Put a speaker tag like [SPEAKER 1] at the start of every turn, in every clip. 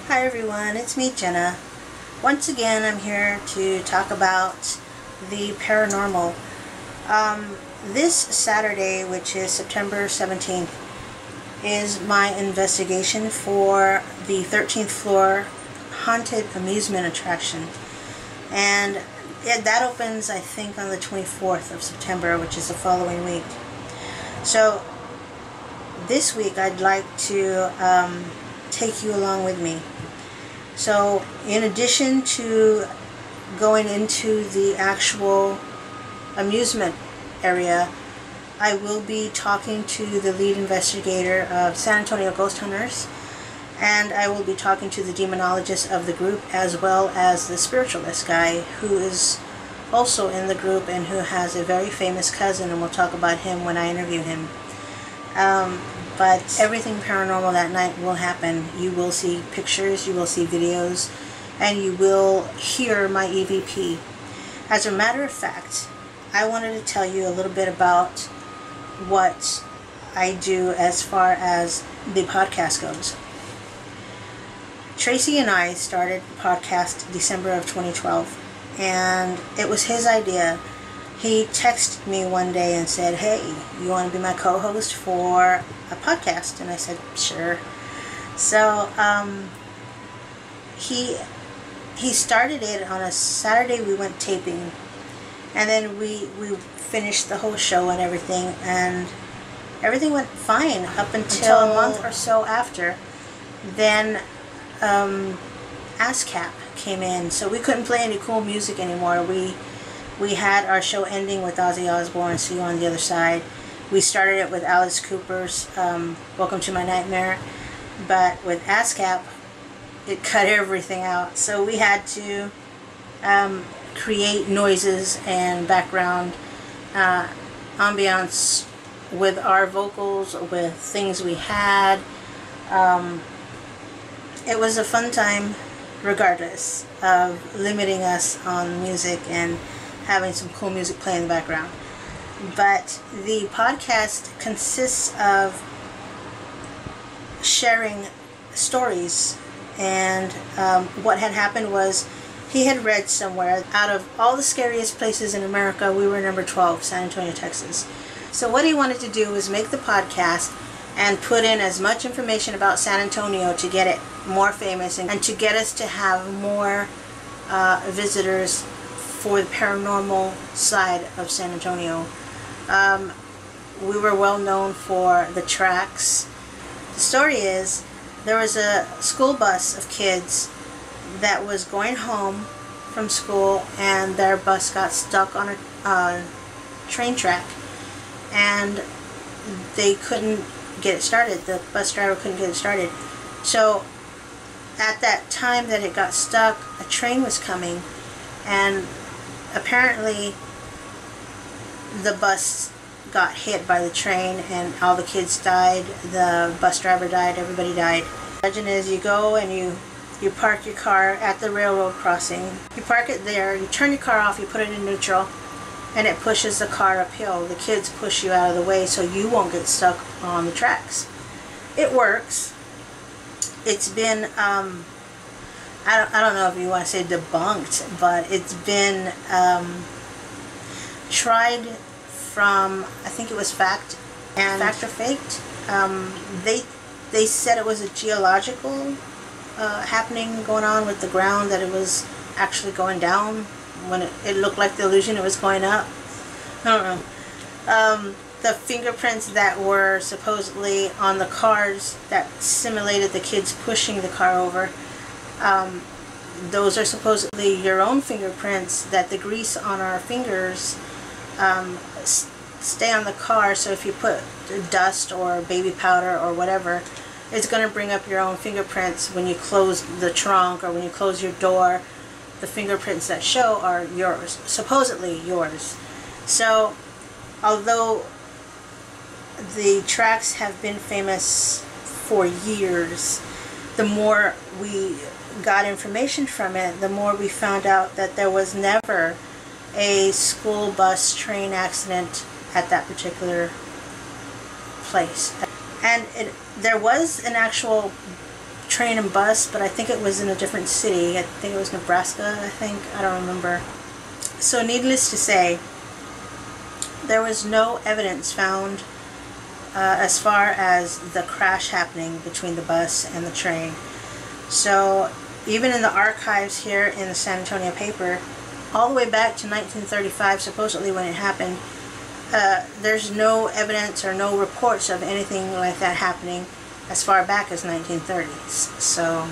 [SPEAKER 1] Hi everyone, it's me, Jenna. Once again, I'm here to talk about the paranormal. This Saturday, which is September 17th, is my investigation for the 13th floor haunted amusement attraction. And that opens, I think, on the 24th of September, which is the following week. So, this week I'd like to take you along with me. So, in addition to going into the actual amusement area, I will be talking to the lead investigator of San Antonio Ghost Hunters, and I will be talking to the demonologist of the group, as well as the spiritualist guy who is also in the group and who has a very famous cousin, and we'll talk about him when I interview him. But everything paranormal that night will happen. You will see pictures, you will see videos, and you will hear my EVP. As a matter of fact, I wanted to tell you a little bit about what I do as far as the podcast goes. Tracy and I started the podcast December of 2012, and it was his idea. He texted me one day and said, "Hey, you want to be my co-host for a podcast?" And I said, "Sure." So he started it on a Saturday. We went taping, and then we finished the whole show and everything went fine up until a month or so after. Then ASCAP came in, so we couldn't play any cool music anymore. We had our show ending with Ozzy Osbourne, "See You on the Other Side." We started it with Alice Cooper's "Welcome to My Nightmare," but with ASCAP, it cut everything out. So we had to create noises and background ambiance with our vocals, with things we had. It was a fun time, regardless of limiting us on music and having some cool music play in the background. But the podcast consists of sharing stories, and what had happened was he had read somewhere, out of all the scariest places in America, we were number 12, San Antonio, Texas. So what he wanted to do was make the podcast and put in as much information about San Antonio to get it more famous and to get us to have more visitors for the paranormal side of San Antonio. We were well known for the tracks. The story is, there was a school bus of kids that was going home from school, and their bus got stuck on a train track, and they couldn't get it started. The bus driver couldn't get it started. So at that time that it got stuck, a train was coming, and apparently the bus got hit by the train and all the kids died, the bus driver died, everybody died. The legend is, you go and you park your car at the railroad crossing. You park it there, you turn your car off, you put it in neutral, and it pushes the car uphill. The kids push you out of the way so you won't get stuck on the tracks. It works. It's been, I don't know if you want to say debunked, but it's been tried from, I think it was Fact or Faked. They said it was a geological happening going on with the ground, that it was actually going down when it looked like the illusion it was going up. I don't know. The fingerprints that were supposedly on the cars that simulated the kids pushing the car over, those are supposedly your own fingerprints, that the grease on our fingers stay on the car, so if you put dust or baby powder or whatever, it's going to bring up your own fingerprints when you close the trunk or when you close your door. The fingerprints that show are yours, supposedly yours. So, although the tracks have been famous for years, the more we got information from it, the more we found out that there was never a school bus train accident at that particular place. And there was an actual train and bus, but I think it was in a different city. I think it was Nebraska, I don't remember. So needless to say, there was no evidence found as far as the crash happening between the bus and the train. So even in the archives here in the San Antonio paper, all the way back to 1935, supposedly when it happened, there's no evidence or no reports of anything like that happening as far back as 1930s. So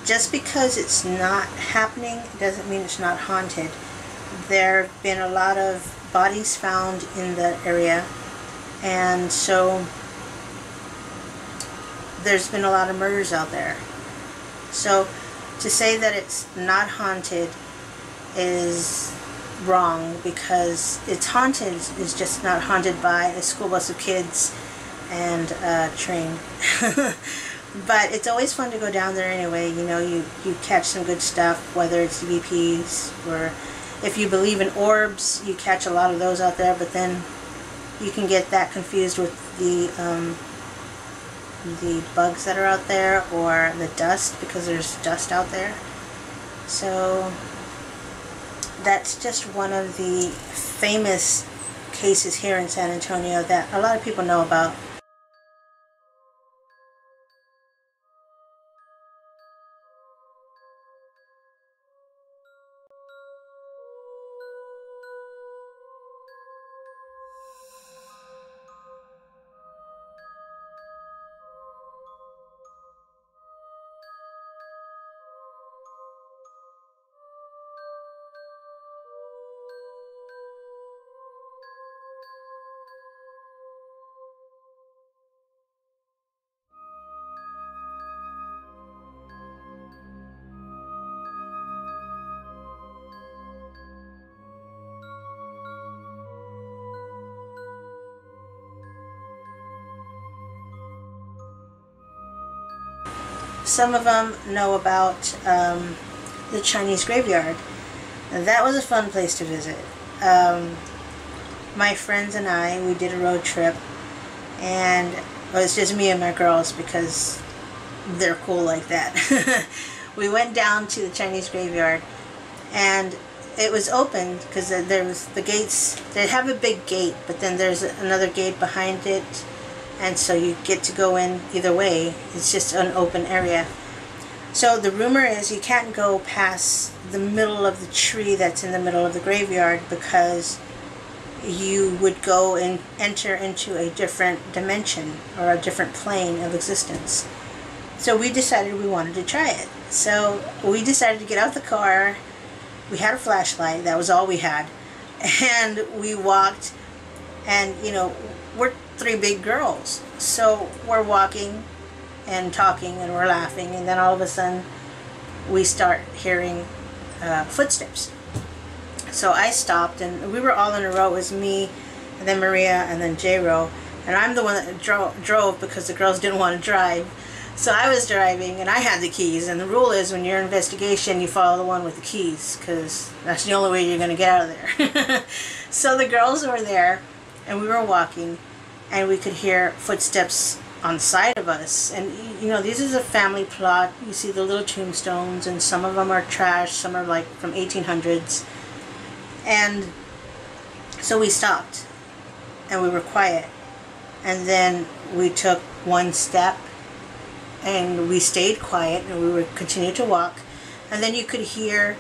[SPEAKER 1] just because it's not happening doesn't mean it's not haunted. There have been a lot of bodies found in the area, and so there's been a lot of murders out there. So to say that it's not haunted is wrong, because it's haunted is just not haunted by a school bus of kids and a train. But it's always fun to go down there anyway. You know, you catch some good stuff, whether it's UAPs or if you believe in orbs, you catch a lot of those out there, but then you can get that confused with the bugs that are out there, or the dust, because there's dust out there. So that's just one of the famous cases here in San Antonio that a lot of people know about. Some of them know about the Chinese graveyard. And that was a fun place to visit. My friends and I, we did a road trip, and it was just me and my girls because they're cool like that. We went down to the Chinese graveyard, and it was open because there was the gates. They have a big gate, but then there's another gate behind it, and so you get to go in either way. It's just an open area. So the rumor is you can't go past the middle of the tree that's in the middle of the graveyard, because you would go and enter into a different dimension or a different plane of existence. So we decided we wanted to try it. So we decided to get out the car. We had a flashlight, that was all we had. And we walked, and you know, we're three big girls. So we're walking and talking and we're laughing, and then all of a sudden we start hearing footsteps. So I stopped, and we were all in a row. It was me, and then Maria, and then J-Ro. And I'm the one that drove because the girls didn't want to drive. So I was driving, and I had the keys. And the rule is, when you're in investigation, you follow the one with the keys, because that's the only way you're going to get out of there. So the girls were there, and we were walking, and we could hear footsteps on the side of us. And you know, this is a family plot. You see the little tombstones, and some of them are trash, some are like from 1800s. And so we stopped, and we were quiet, and then we took one step, and we stayed quiet, and we would continue to walk, and then you could hear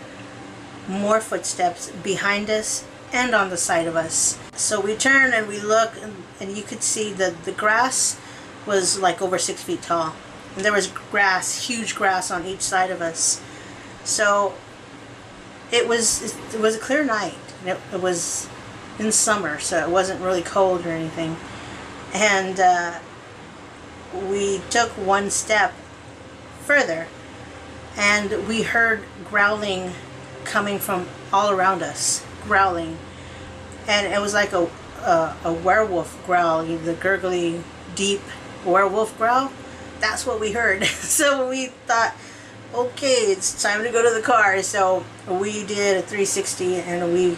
[SPEAKER 1] more footsteps behind us and on the side of us. So we turn and we look, and you could see the grass was like over 6 feet tall, and there was grass, huge grass on each side of us. So it was a clear night. It was in summer, so it wasn't really cold or anything. And we took one step further, and we heard growling coming from all around us, growling. And it was like a werewolf growl, the gurgly, deep werewolf growl. That's what we heard. So we thought, okay, it's time to go to the car. So we did a 360, and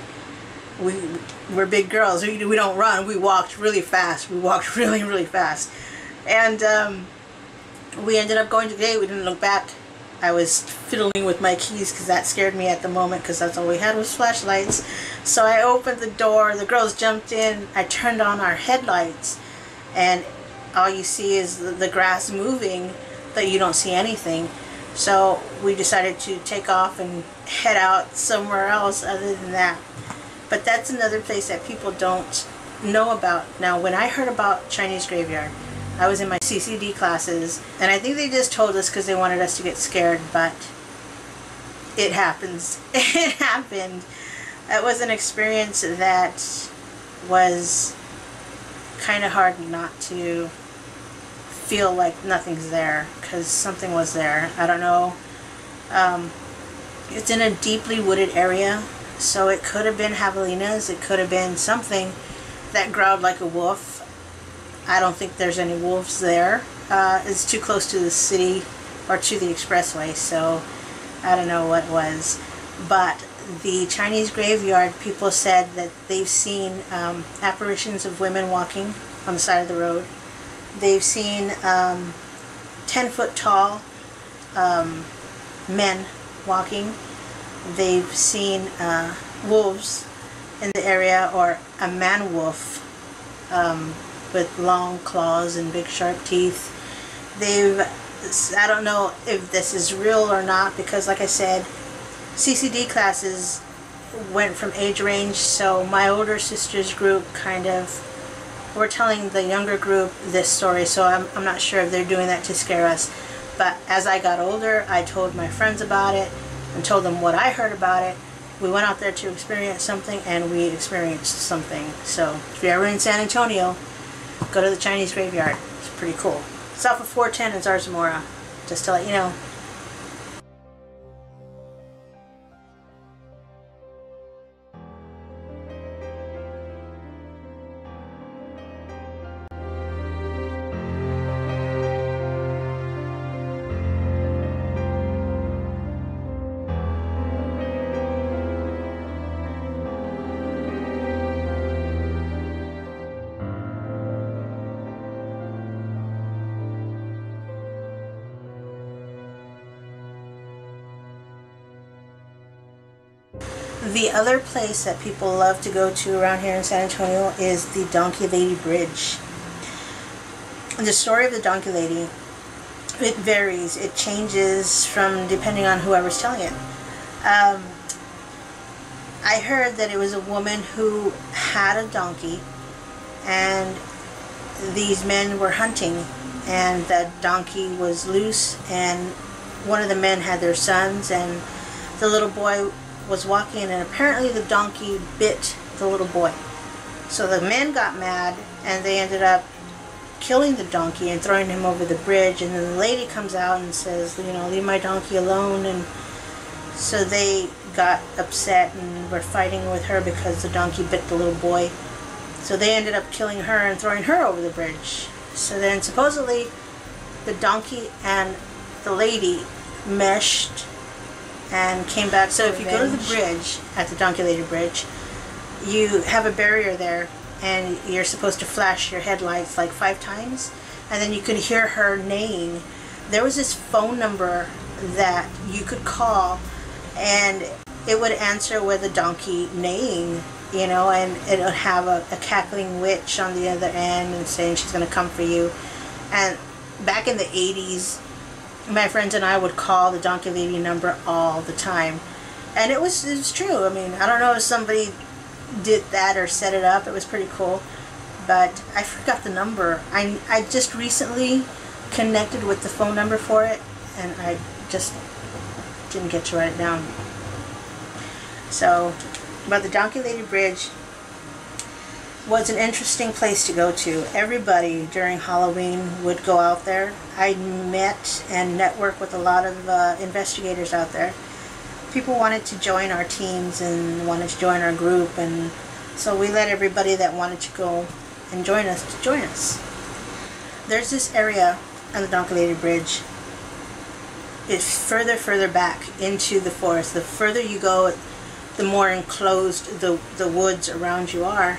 [SPEAKER 1] we're big girls. We don't run. We walked really fast. We walked really, really fast. And We ended up going to the gate. We didn't look back. I was fiddling with my keys because that scared me at the moment, because that's all we had was flashlights. So I opened the door, the girls jumped in, I turned on our headlights, and all you see is the grass moving, but you don't see anything. So we decided to take off and head out somewhere else other than that. But that's another place that people don't know about. Now, when I heard about Chinese Graveyard, I was in my CCD classes, and I think they just told us because they wanted us to get scared, but it happens. It happened. It was an experience that was kind of hard not to feel like nothing's there, because something was there. I don't know. It's in a deeply wooded area, so it could have been javelinas, it could have been something that growled like a wolf. I don't think there's any wolves there. It's too close to the city or to the expressway, so I don't know what it was. But the Chinese Graveyard, people said that they've seen apparitions of women walking on the side of the road. They've seen 10-foot tall men walking. They've seen wolves in the area, or a man-wolf with long claws and big sharp teeth. I don't know if this is real or not, because like I said, CCD classes went from age range, so my older sister's group kind of were telling the younger group this story, so I'm not sure if they're doing that to scare us. But as I got older, I told my friends about it and told them what I heard about it. We went out there to experience something, and we experienced something. So if you're ever in San Antonio, go to the Chinese Graveyard. It's pretty cool. It's off of 410 in Zarzamora, just to let you know. The other place that people love to go to around here in San Antonio is the Donkey Lady Bridge. The story of the Donkey Lady, it varies. It changes from depending on whoever's telling it. I heard that it was a woman who had a donkey, and these men were hunting, and the donkey was loose, and one of the men had their sons, and the little boy was walking, and apparently the donkey bit the little boy. So the men got mad, and they ended up killing the donkey and throwing him over the bridge, and then the lady comes out and says, you know, leave my donkey alone. And so they got upset and were fighting with her because the donkey bit the little boy. So they ended up killing her and throwing her over the bridge. So then supposedly the donkey and the lady meshed and came back. So if you go to the bridge, at the Donkey Lady Bridge, you have a barrier there, and you're supposed to flash your headlights like 5 times, and then you could hear her neighing. There was this phone number that you could call, and it would answer with a donkey neighing, you know, and it would have a cackling witch on the other end and saying she's going to come for you. And back in the 80s, my friends and I would call the Donkey Lady number all the time. And it was true. I mean, I don't know if somebody did that or set it up. It was pretty cool. But I forgot the number. I just recently connected with the phone number for it, and I just didn't get to write it down. So, but the Donkey Lady Bridge was an interesting place to go to. Everybody during Halloween would go out there. I met and networked with a lot of investigators out there. People wanted to join our teams and wanted to join our group, and so we let everybody that wanted to go and join us to join us. There's this area on the Donkey Lady Bridge. It's further back into the forest. The further you go, the more enclosed the woods around you are.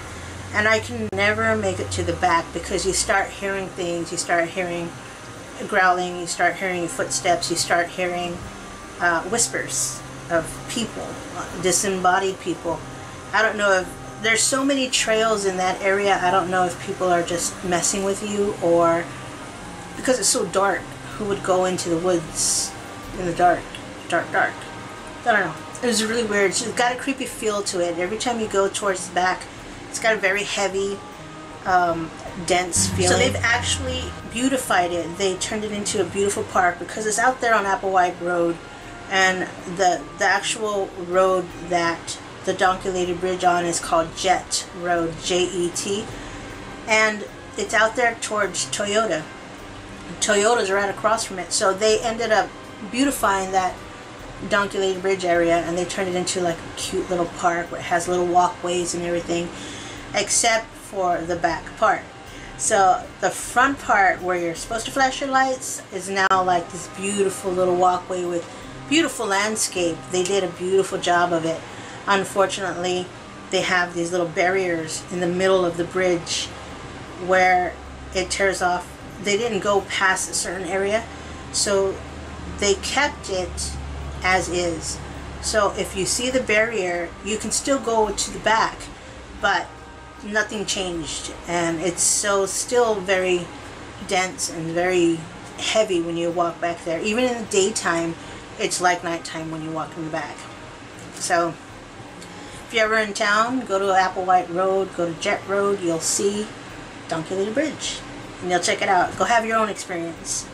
[SPEAKER 1] And I can never make it to the back because you start hearing things. You start hearing growling, you start hearing footsteps, you start hearing whispers of people, disembodied people. I don't know if there's so many trails in that area. I don't know if people are just messing with you, or because it's so dark, who would go into the woods in the dark? Dark. I don't know. It was really weird. It's got a creepy feel to it. Every time you go towards the back, it's got a very heavy, dense feeling. So they've actually beautified it. They turned it into a beautiful park because it's out there on Applewhite Road, and the actual road that the Donkey Lady Bridge on is called Jet Road, J-E-T, and it's out there towards Toyota. Toyota's right across from it, so they ended up beautifying that Donkey Lady Bridge area, and they turned it into like a cute little park where it has little walkways and everything, except for the back part. So the front part where you're supposed to flash your lights is now like this beautiful little walkway with beautiful landscape. They did a beautiful job of it. Unfortunately, they have these little barriers in the middle of the bridge where it tears off. They didn't go past a certain area, so they kept it as is. So if you see the barrier, you can still go to the back, but nothing changed, and it's still very dense and very heavy when you walk back there. Even in the daytime, it's like nighttime when you walk in the back. So if you're ever in town, go to Applewhite Road, go to Jet Road, you'll see Donkey Lady Bridge, and you'll check it out. Go have your own experience.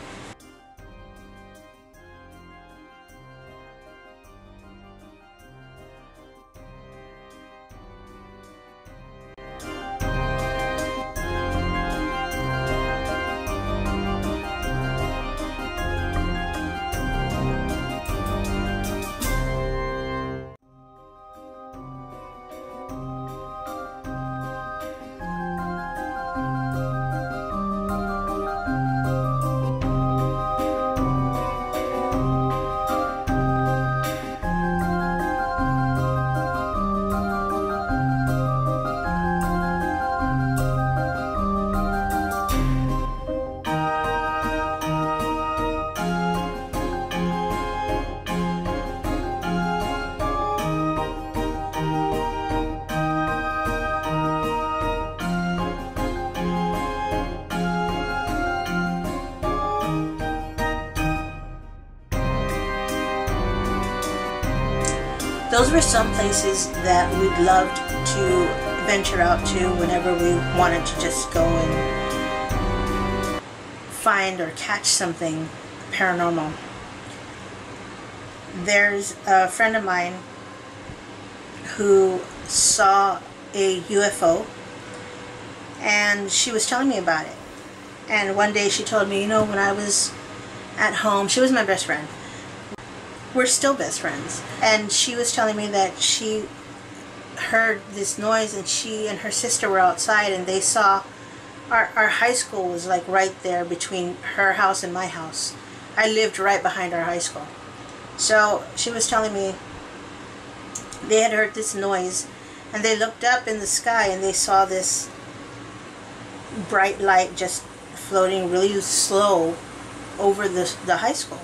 [SPEAKER 1] Those were some places that we'd loved to venture out to whenever we wanted to just go and find or catch something paranormal. There's a friend of mine who saw a UFO, and she was telling me about it. And one day she told me, you know, when I was at home, she was my best friend. We're still best friends. And she was telling me that she heard this noise, and she and her sister were outside, and they saw our high school was like right there between her house and my house. I lived right behind our high school. So she was telling me they had heard this noise, and they looked up in the sky and they saw this bright light just floating really slow over the high school.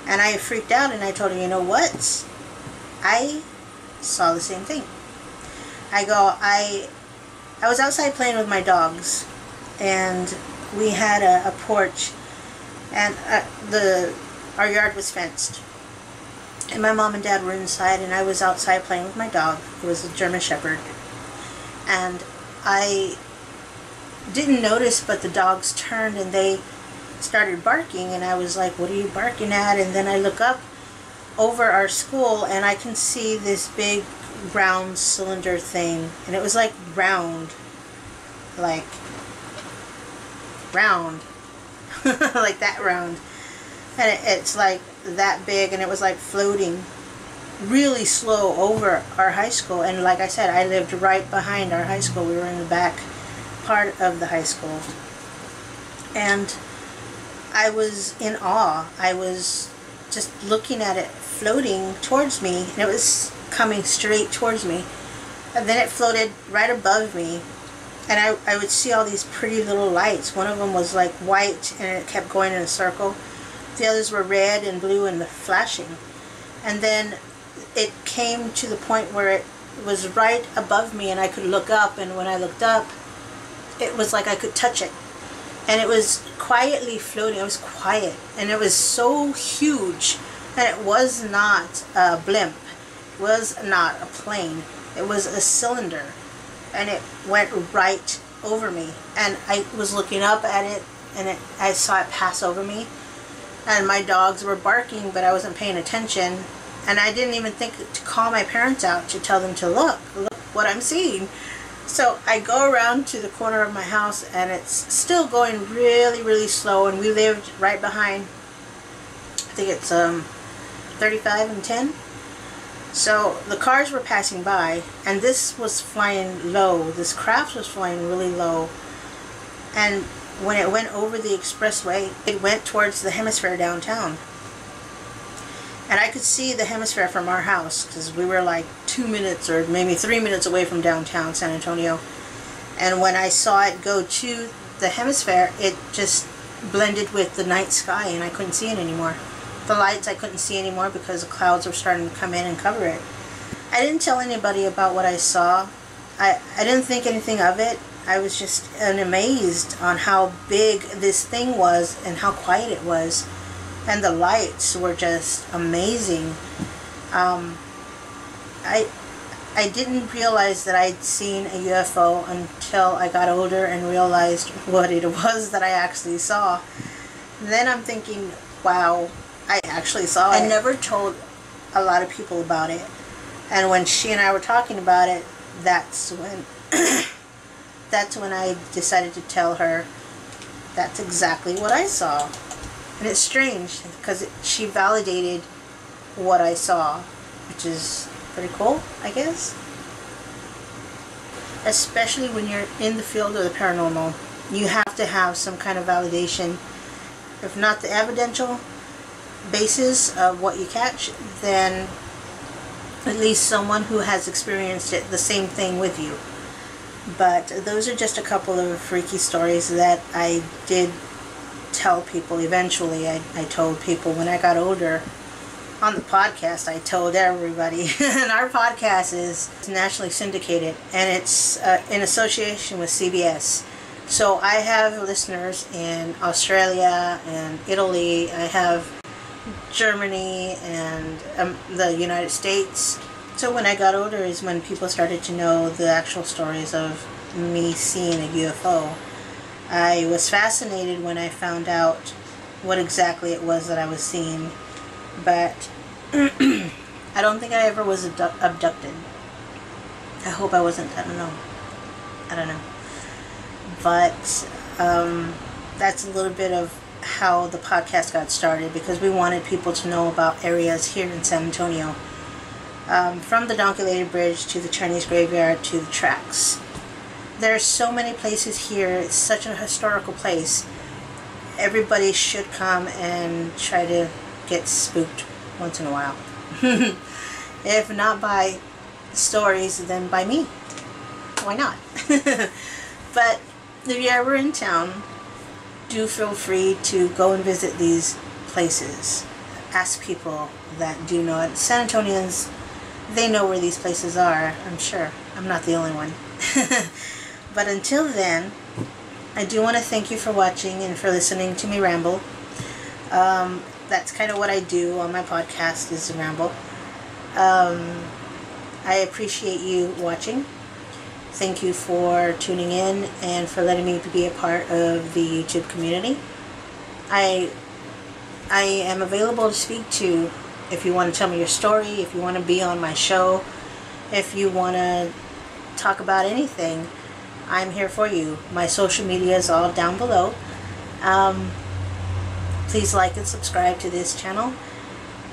[SPEAKER 1] And I freaked out, and I told her, you know what? I saw the same thing. I was outside playing with my dogs, and we had a porch, and our yard was fenced. And my mom and dad were inside, and I was outside playing with my dog. It was a German Shepherd. And I didn't notice, but the dogs turned and they started barking, and I was like, what are you barking at? And then I look up over our school, and I can see this big round cylinder thing, and it was like round like that round, and it's like that big, and it was like floating really slow over our high school. And like I said, I lived right behind our high school. We were in the back part of the high school, and I was in awe. I was just looking at it floating towards me, and it was coming straight towards me, and then it floated right above me, And I would see all these pretty little lights. One of them was like white and it kept going in a circle. The others were red and blue and flashing. And then it came to the point where it was right above me and I could look up, and when I looked up, it was like I could touch it. And it was quietly floating. It was quiet. And it was so huge. And it was not a blimp. It was not a plane. It was a cylinder. And it went right over me. And I was looking up at it, and I saw it pass over me. And my dogs were barking, but I wasn't paying attention. And I didn't even think to call my parents out to tell them to look what I'm seeing. So I go around to the corner of my house, and it's still going really, really slow. And we lived right behind, I think it's 35 and 10. So the cars were passing by, and this was flying low. This craft was flying really low. And when it went over the expressway, it went towards the Hemisphere downtown. And I could see the Hemisphere from our house, because we were like 2 minutes or maybe 3 minutes away from downtown San Antonio. And when I saw it go to the Hemisphere, it just blended with the night sky, and I couldn't see it anymore. The lights I couldn't see anymore because the clouds were starting to come in and cover it. I didn't tell anybody about what I saw. I didn't think anything of it. I was just amazed on how big this thing was and how quiet it was. And the lights were just amazing. I didn't realize that I'd seen a UFO until I got older and realized what it was that I actually saw. And then I'm thinking, wow, I actually saw it. I never told a lot of people about it. And when she and I were talking about it, that's when I decided to tell her that's exactly what I saw. And it's strange because she validated what I saw, which is pretty cool, I guess. Especially when you're in the field of the paranormal, you have to have some kind of validation. If not the evidential basis of what you catch, then at least someone who has experienced it, the same thing with you. But those are just a couple of freaky stories that I did tell people eventually. I told people when I got older. On the podcast, I told everybody. And our podcast is nationally syndicated, and it's in association with CBS. So I have listeners in Australia and Italy. I have Germany and the United States. So when I got older is when people started to know the actual stories of me seeing a UFO. I was fascinated when I found out what exactly it was that I was seeing, but I don't think I ever was abducted. I hope I wasn't. I don't know. But that's a little bit of how the podcast got started, because we wanted people to know about areas here in San Antonio. From the Donkey Lady Bridge to the Chinese Graveyard to the tracks. There are so many places here. It's such a historical place. Everybody should come and try to get spooked once in a while. If not by stories, then by me. Why not? But if you're ever in town, do feel free to go and visit these places. Ask people that do know it. San Antonians, they know where these places are, I'm sure. I'm not the only one. But until then, I do want to thank you for watching and for listening to me ramble. That's kind of what I do on my podcast, is ramble. I appreciate you watching. Thank you for tuning in and for letting me be a part of the YouTube community. I am available to speak to if you want to tell me your story, if you want to be on my show, if you want to talk about anything. I'm here for you. My social media is all down below. Please like and subscribe to this channel.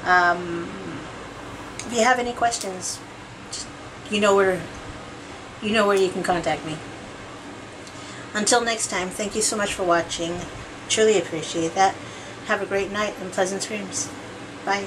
[SPEAKER 1] If you have any questions, you know where you can contact me. Until next time, thank you so much for watching. Truly appreciate that. Have a great night and pleasant dreams. Bye.